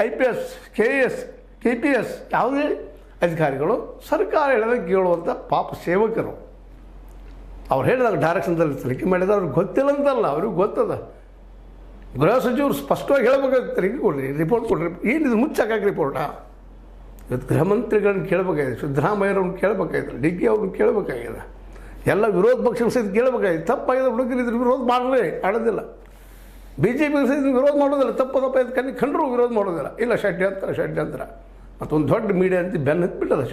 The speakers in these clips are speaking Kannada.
IPS, KS, KPS ಯಾವುದೇ ಅಧಿಕಾರಿಗಳು ಸರ್ಕಾರ ಹೇಳಿದಾಗ ಕೇಳುವಂಥ ಪಾಪ ಸೇವಕರು. ಅವ್ರು ಹೇಳಿದಾಗ ಡೈರೆಕ್ಷನ್ದಲ್ಲಿ ತನಿಖೆ ಮಾಡಿದ್ರೆ ಅವ್ರಿಗೆ ಗೊತ್ತಿಲ್ಲ ಅಂತಲ್ಲ, ಅವ್ರಿಗೆ ಗೊತ್ತದ. ಗೃಹ ಸಚಿವರು ಸ್ಪಷ್ಟವಾಗಿ ಹೇಳಬೇಕಾಗುತ್ತೆ, ತನಿಖೆ ಕೊಡ್ರಿ, ರಿಪೋರ್ಟ್ ಕೊಡ್ರಿ. ಏನಿದು ಮುಚ್ಚಾಕಾಗಿ ರಿಪೋರ್ಟಾ? ಇವತ್ತು ಗೃಹ ಮಂತ್ರಿಗಳನ್ನ ಕೇಳಬೇಕಾಗಿದೆ, ಸಿದ್ದರಾಮಯ್ಯವ್ರನ್ನ ಕೇಳಬೇಕಾಗಿದೆ, DK ಅವ್ರನ್ನ ಕೇಳಬೇಕಾಗಿದೆ, ಎಲ್ಲ ವಿರೋಧ ಪಕ್ಷಗಳ ಸಹಿತ ಕೇಳಬೇಕಾಗಿದೆ. ತಪ್ಪಾಗಿದೆ ಹುಡುಗರು ಇದ್ರ ವಿರೋಧ ಮಾಡಲೇ ಆಡೋದಿಲ್ಲ. BJP ಸಹಿತ ವಿರೋಧ ಮಾಡೋದಿಲ್ಲ, ತಪ್ಪು ಕಂಡ್ರು ವಿರೋಧ ಮಾಡೋದಿಲ್ಲ. ಇಲ್ಲ ಷಡ್ಯಂತ್ರ ಮತ್ತೊಂದು ದೊಡ್ಡ ಮೀಡಿಯಾ ಅಂತ ಬೆನ್ನು ಹತ್ಬಿಟ್ಟದ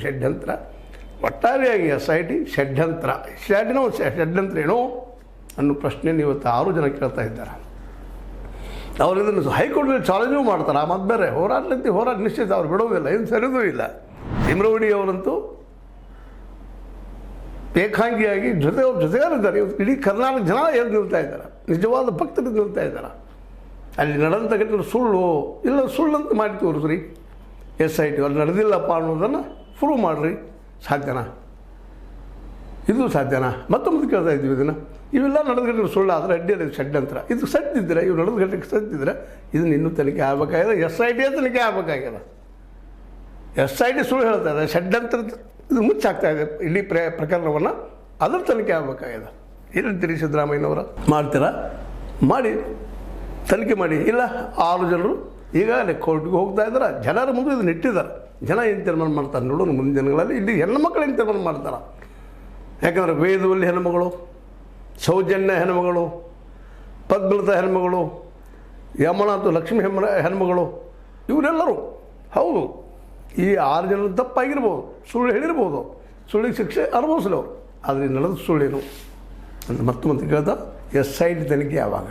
ಷಡ್ಯಂತ್ರ. ಒಟ್ಟಾರೆಯಾಗಿ SIT ಷಡ್ಯಂತ್ರ ಏನೋ ಅನ್ನೋ ಪ್ರಶ್ನೆಯನ್ನು ಇವತ್ತು 6 ಜನ ಕೇಳ್ತಾ ಇದ್ದಾರೆ. ಅವ್ರು ಇದನ್ನು ಹೈಕೋರ್ಟ್ನಲ್ಲಿ ಚಾಲೆಂಜು ಮಾಡ್ತಾರೆ. ಆ ಮತ್ತೆ ಬೇರೆ ಹೋರಾಟ ನಿಶ್ಚಿತ, ಅವ್ರು ಬಿಡೋದಿಲ್ಲ, ಏನು ಸರಿದೂ ಇಲ್ಲ. ಭೀಮರವಡಿ ಅವರಂತೂ ಏಕಾಂಗಿಯಾಗಿ ಜೊತೆಗಾರಿದ್ದಾರೆ. ಇವತ್ತು ಇಡೀ ಕರ್ನಾಟಕ ಜನ ಎದ್ದು ನಿಲ್ತಾ ಇದ್ದಾರೆ, ನಿಜವಾದ ಭಕ್ತರು ನಿಲ್ತಾ ಇದ್ದಾರೆ. ಅಲ್ಲಿ ನಡೆದಂಥ ಘಟನೆ ಸುಳ್ಳು ಅಂತ ಮಾಡಿ ತೋರಿಸ್ರಿ. SIT ಅಲ್ಲಿ ನಡೆದಿಲ್ಲಪ್ಪ ಅನ್ನೋದನ್ನು ಪ್ರೂವ್ ಮಾಡಿರಿ. ಸಾಧ್ಯನಾ? ಇದು ಸಾಧ್ಯನಾ? ಮತ್ತೊಮ್ಮೆ ಕೇಳ್ತಾ ಇದ್ದೀವಿ ಇದನ್ನು. ಇವೆಲ್ಲ ನಡೆದ ಘಟನೆ ಸುಳ್ಳಾದರೆ ಅಡ್ಡಿ ಷಡ್ಯಂತ್ರ. ಇದು ಸತ್ತಿದ್ರೆ, ಇವು ನಡೆದ ಘಟನೆಗೆ ಸತ್ತಿದ್ರೆ ಇದನ್ನು ಇನ್ನೂ ತನಿಖೆ ಆಗಬೇಕಾಗಿದೆ. SIT ತನಿಖೆ ಆಗಬೇಕಾಗಿದೆ. SIT ಸುಳ್ಳು ಹೇಳ್ತಾ ಇದೆ, ಷಡ್ಯಂತ್ರ ಇದು ಮುಚ್ಚಾಗ್ತಾ ಇದೆ. ಇಡೀ ಪ್ರಕರಣವನ್ನು ಅದರ ತನಿಖೆ ಆಗಬೇಕಾಗಿದೆ. ಏನಂತೀರಿ ಸಿದ್ದರಾಮಯ್ಯನವರ? ಮಾಡ್ತೀರಾ? ಮಾಡಿ ತನಿಖೆ ಮಾಡಿ. ಇಲ್ಲ 6 ಜನರು ಈಗಾಗಲೇ ಕೋರ್ಟ್ಗೆ ಹೋಗ್ತಾ ಇದ್ದಾರೆ. ಜನರ ಮುಂದೆ ಇದನ್ನು ಇಟ್ಟಿದ್ದಾರೆ. ಜನ ಏನು ತೀರ್ಮಾನ ಮಾಡ್ತಾರೆ ನೋಡೋಣ ಮುಂದಿನ ದಿನಗಳಲ್ಲಿ. ಇಲ್ಲಿ ಹೆಣ್ಣು ಮಕ್ಕಳು ಏನು ತೀರ್ಮಾನ ಮಾಡ್ತಾರೆ? ಯಾಕಂದರೆ ವೇದವಲ್ಲಿ ಹೆಣ್ಣುಮಗಳು, ಸೌಜನ್ಯ ಹೆಣ್ಣುಮಗಳು, ಪದ್ಮಲತಾ ಹೆಣ್ಣುಮಗಳು, ಯಮನ ಅಥವಾ ಲಕ್ಷ್ಮೀ ಹೆಣ್ಣುಮಗಳು, ಇವರೆಲ್ಲರೂ ಹೌದು ಈ 6 ಜನ ತಪ್ಪಾಗಿರ್ಬೋದು, ಸುಳ್ಳು ಹೇಳಿರ್ಬೋದು, ಸುಳ್ಳಿಗೆ ಶಿಕ್ಷೆ ಅನುಭವಿಸಲವರು. ಆದರೆ ನಡೆದ ಸುಳ್ಳೇನು ಅಂತ ಮತ್ತೆ ಕೇಳ್ತಾ SIT ತನಿಖೆ ಯಾವಾಗ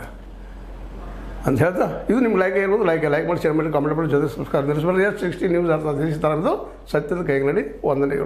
ಅಂತ ಹೇಳ್ತಾ, ಇದು ನಿಮ್ಗೆ ಲೈಕ್ ಇರ್ಬೋದು. ಲೈಕ್ ಮಾಡಿ, ಶೇರ್ ಮಾಡಿ, ಕಾಮೆಂಟ್ ಮಾಡಿ, ಜೊತೆ ಸಬ್ಸ್ಕ್ರೈಬ್ ನಿಲ್ಲಿಸಬಾರ್ದು. S60 ನ್ಯೂಸ್ ಅರ್ಥ ತಿಳಿಸ್ತಾರದು ಸತ್ಯದ ಕೈಗಳಲ್ಲಿ ವಂದನೆಗಳು.